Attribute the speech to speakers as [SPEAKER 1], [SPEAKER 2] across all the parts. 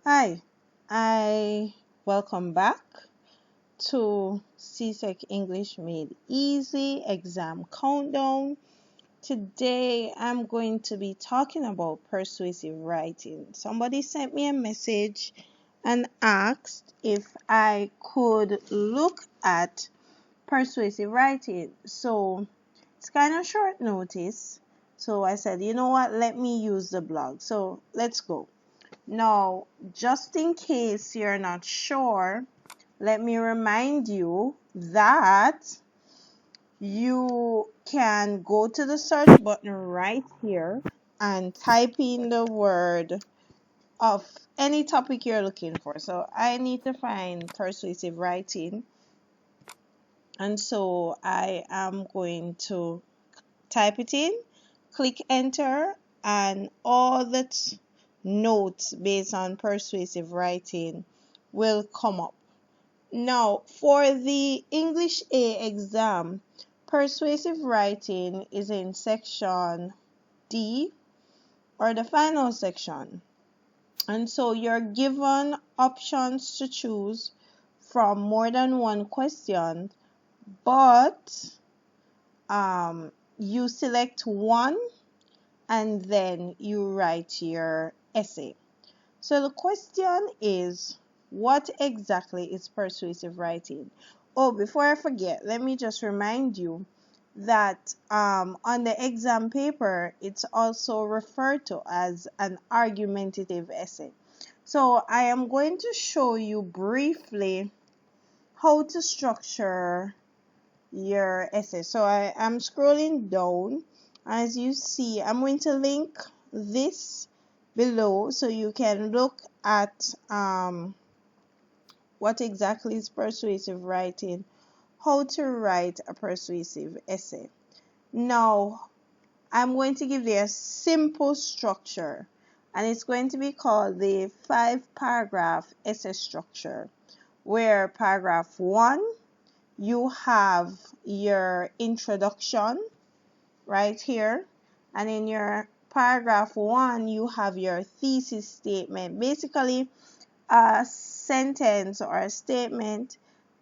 [SPEAKER 1] Hi, I welcome back to CSEC English Made Easy Exam Countdown. Today I'm going to be talking about persuasive writing. Somebody sent me a message and asked if I could look at persuasive writing. So it's kind of short notice. So I said, you know what, let me use the blog. So let's go. Now, just in case you're not sure, let me remind you that you can go to the search button right here and type in the word of any topic you're looking for. So I need to find persuasive writing, and so I am going to type it in, click enter, and all the notes based on persuasive writing will come up. Now, for the English A exam, persuasive writing is in section D, or the final section. And so you're given options to choose from more than one question, but you select one and then you write your essay. So the question is, what exactly is persuasive writing? Oh, before I forget, let me just remind you that on the exam paper, it's also referred to as an argumentative essay. So I am going to show you briefly how to structure your essay. So I am scrolling down. As you see, I'm going to link this below so you can look at what exactly is persuasive writing, how to write a persuasive essay. Now, I'm going to give you a simple structure, and it's going to be called the 5-paragraph essay structure, where paragraph 1, you have your introduction right here, and in your paragraph 1 you have your thesis statement, basically a sentence or a statement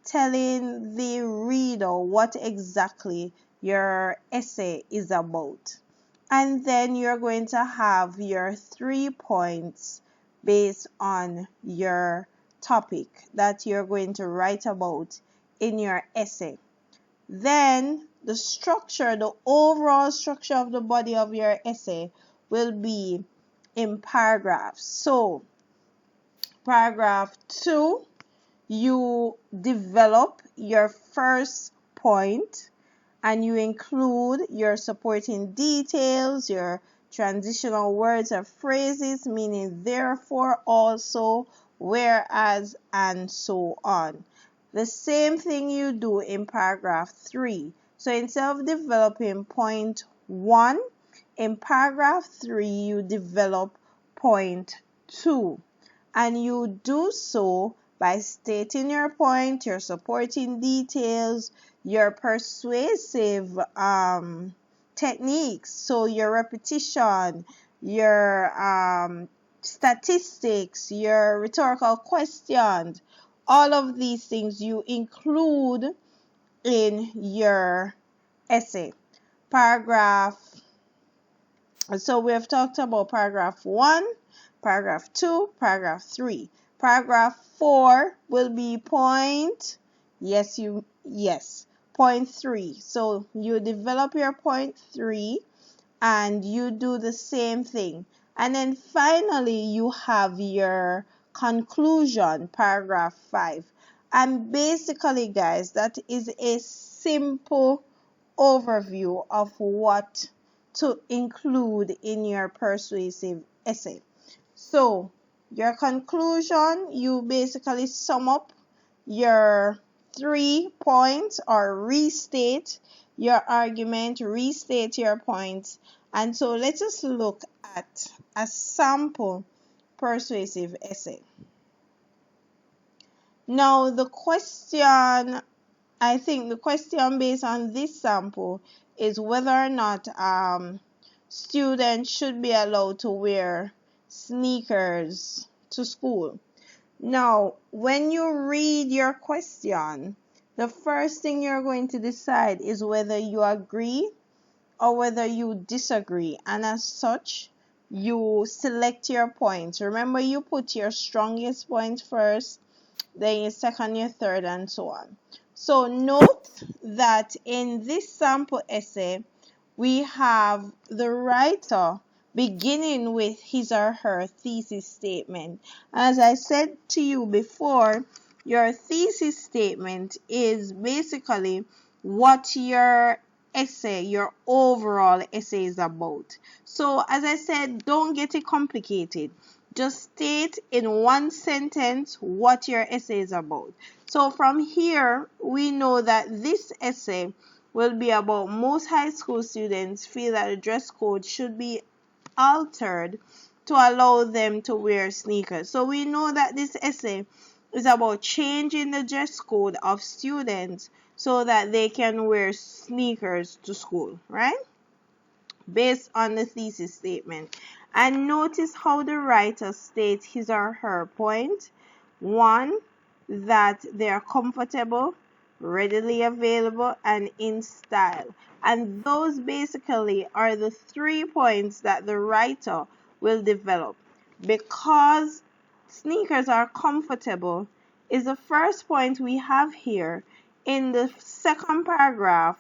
[SPEAKER 1] telling the reader what exactly your essay is about. And then you're going to have your 3 points based on your topic that you're going to write about in your essay. Then the structure, the overall structure of the body of your essay will be in paragraphs. So paragraph 2, you develop your first point and you include your supporting details, your transitional words or phrases, meaning therefore, also, whereas, and so on. The same thing you do in paragraph 3. So instead of developing point 1, in paragraph 3 you develop point 2. And you do so by stating your point, your supporting details, your persuasive techniques, so your repetition, your statistics, your rhetorical questions, all of these things you include in your essay. So we have talked about paragraph 1, paragraph 2, paragraph 3. Paragraph 4 will be point, point 3. So you develop your point 3 and you do the same thing. And then finally you have your conclusion, paragraph 5. And basically, guys, that is a simple overview of what to include in your persuasive essay. So your conclusion, you basically sum up your 3 points or restate your argument, restate your points. And so let us look at a sample persuasive essay. Now I think the question based on this sample is whether or not students should be allowed to wear sneakers to school. Now, when you read your question, the first thing you're going to decide is whether you agree or whether you disagree. And as such, you select your points. Remember, you put your strongest point first, then your second, your third, and so on. So note that in this sample essay, we have the writer beginning with his or her thesis statement. As I said to you before, your thesis statement is basically what your essay, your overall essay is about. So as I said, don't get it complicated. Just state in one sentence what your essay is about. So from here, we know that this essay will be about most high school students feel that the dress code should be altered to allow them to wear sneakers. So we know that this essay is about changing the dress code of students so that they can wear sneakers to school, right? Based on the thesis statement. And notice how the writer states his or her point. One, that they are comfortable, readily available, and in style. And those basically are the 3 points that the writer will develop. Because sneakers are comfortable is the first point we have here. In the second paragraph,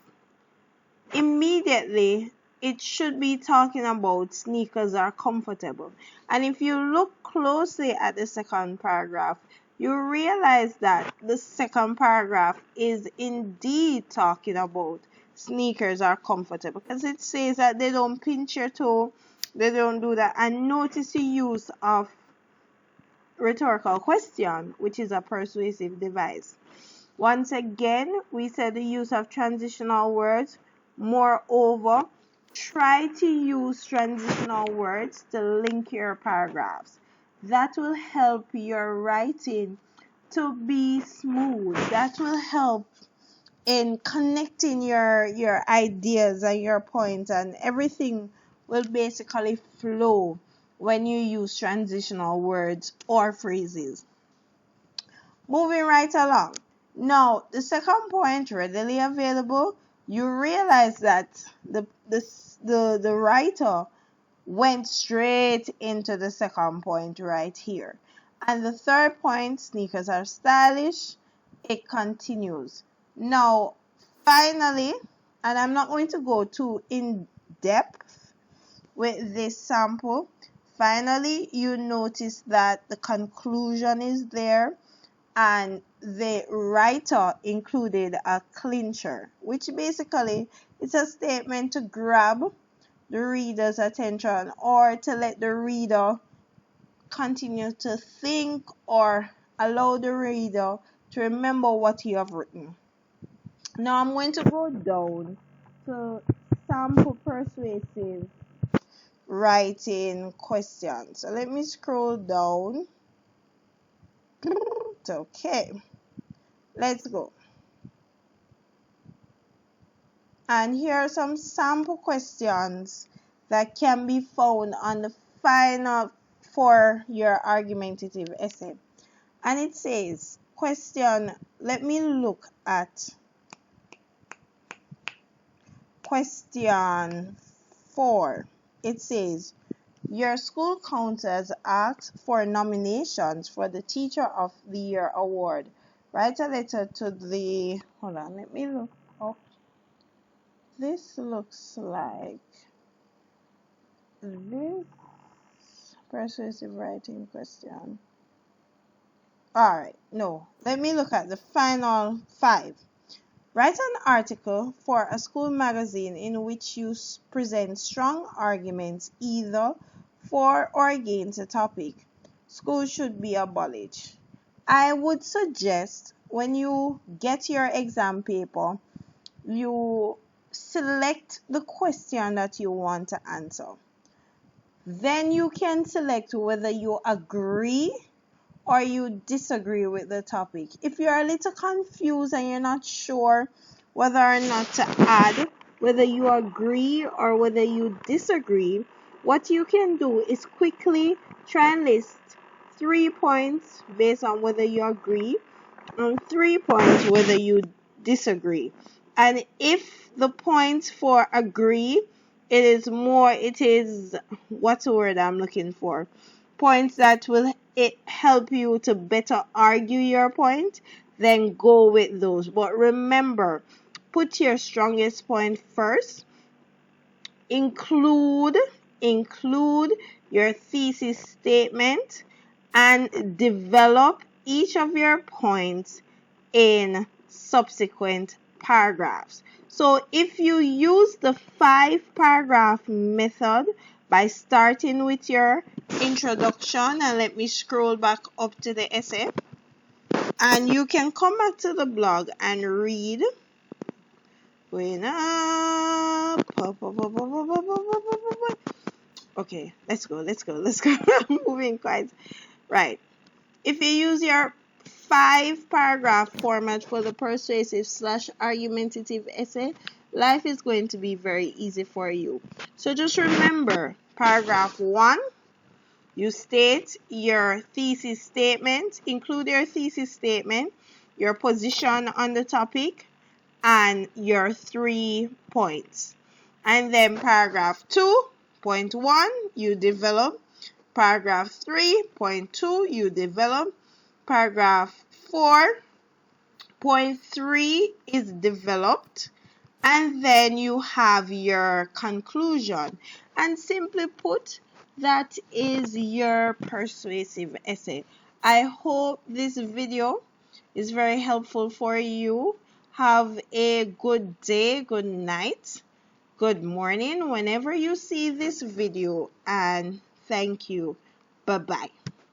[SPEAKER 1] immediately it should be talking about sneakers are comfortable. And if you look closely at the second paragraph, you realize that the second paragraph is indeed talking about sneakers are comfortable, because it says that they don't pinch your toe, they don't do that. And notice the use of rhetorical question, which is a persuasive device. Once again, we said the use of transitional words. Moreover, try to use transitional words to link your paragraphs. That will help your writing to be smooth. That will help in connecting your ideas and your points, and everything will basically flow when you use transitional words or phrases. Moving right along. Now, the second point, readily available, you realize that the writer went straight into the second point right here. And the third point, sneakers are stylish, it continues. Now, finally, and I'm not going to go too in depth with this sample, finally, you notice that the conclusion is there, and the writer included a clincher, which basically is a statement to grab the reader's attention or to let the reader continue to think or allow the reader to remember what you have written. Now I'm going to go down to sample persuasive writing questions. So let me scroll down. Okay. Let's go. And here are some sample questions that can be found on the final for your argumentative essay. And it says, let me look at question 4. It says, your school council asked for nominations for the Teacher of the Year award. Write a letter to the, hold on, let me look up. This looks like this persuasive writing question. Alright, no, let me look at the final 5. Write an article for a school magazine in which you present strong arguments either for or against a topic. School should be abolished. I would suggest when you get your exam paper, you select the question that you want to answer. Then you can select whether you agree or you disagree with the topic. If you're a little confused and you're not sure whether or not to add, whether you agree or whether you disagree, what you can do is quickly try and list 3 points based on whether you agree, and 3 points whether you disagree. And if the points for agree, it is what's the word I'm looking for? Points that will help you to better argue your point, then go with those. But remember, put your strongest point first. Include your thesis statement and develop each of your points in subsequent paragraphs. So if you use the 5-paragraph method by starting with your introduction, and let me scroll back up to the essay, and you can come back to the blog and read. Going up. Okay, let's go. I'm moving quite right. If you use your 5-paragraph format for the persuasive / argumentative essay, life is going to be very easy for you. So just remember, paragraph 1, you state your thesis statement, include your thesis statement, your position on the topic, and your 3 points. And then paragraph 2.1, you develop. Paragraph 3.2, you develop. Paragraph 4.3 is developed. And then you have your conclusion. And simply put, that is your persuasive essay. I hope this video is very helpful for you. Have a good day, good night, good morning whenever you see this video, and thank you. Bye-bye.